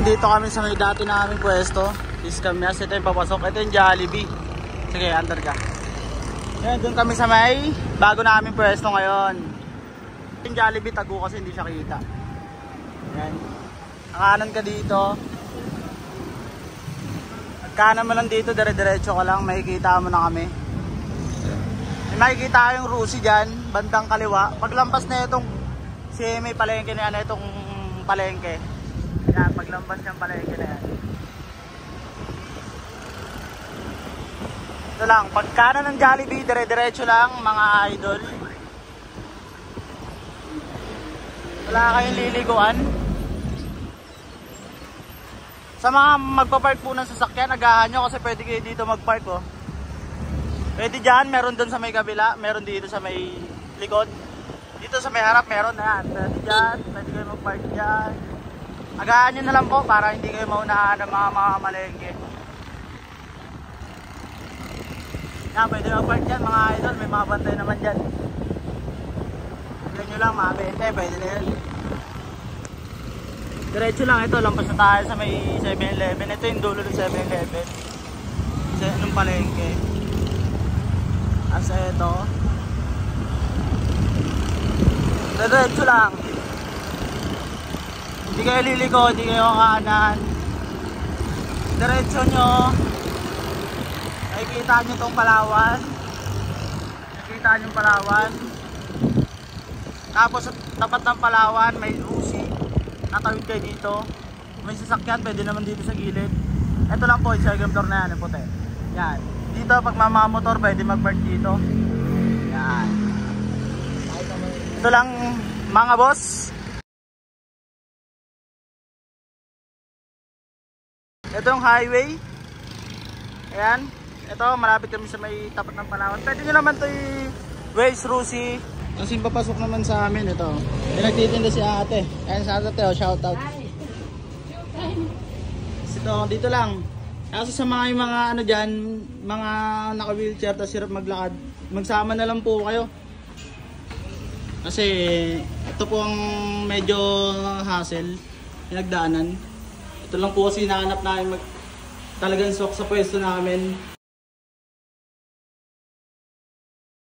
nandito kami sa may dati naming pwesto. Iskamyas, ito yung papasok. Ito yung Jollibee. Sige, under ka. Yan, doon kami sa may bago namin pwesto ngayon. Yung Jollibee, tago kasi hindi siya kita. Yan. Kanan ka dito. Kanan mo lang dito, dire-diretso ka lang. Makikita mo na kami. Makikita yung Rusi dyan, bandang kaliwa. Paglampas na itong may palengke na yan, itong palengke. Yan, paglampas yung palengke na yan. Ito lang, pagkanan ng Jollibee, dire-diretso lang mga idol. Wala kayong liliguan. Sa mga magpapark po ng sasakyan, agahan nyo kasi pwede kayo dito magpark oh. Pwede dyan, meron dun sa may kabila, meron dito sa may likod. Dito sa may harap, meron na yan. Pwede dyan, pwede kayo magpark dyan. Agahan nyo na lang po para hindi kayo maunahan ng mga malengke. Yan, pwede magpark dyan mga idol, may mga bantay naman dyan. Pwede nyo lang mga 20, pwede na yan. Diretso lang ito, lampas na tayo sa may 7-Eleven. Ito yung dulo ng 7-Eleven. Sa anong palengke. Asa ito. Diretso lang. Hindi kayo liliko, hindi kayo kanan. Diretso nyo. Nakikita nyo itong Palawan. Nakikita nyo yung Palawan. Tapos tapat ng Palawan may Rusi. Natawid kayo dito. May sasakyan, pwede naman dito sa gilid. Ito lang po, yung second floor na yan, yung puti. Yan. Dito pag mamamotor, pwede mag-park dito. Yan. Ito lang mga boss. Ito yung highway. Ayan. Ito, malapit kami sa may tapat ng Palawan. Pwede nyo naman ito i-Waze Rusi. Kasi papasok naman sa amin ito. Nagtitinda si ate. Ayan sa ate, oh, shoutout. Ito, dito lang. Kasi sa mga ano dyan, mga naka-wheelchair tapos hirap maglakad, magsama na lang po kayo. Kasi ito po ang medyo hassle, pinagdaanan. Ito lang po kasi hinahanap namin talagang sok sa pwesto namin.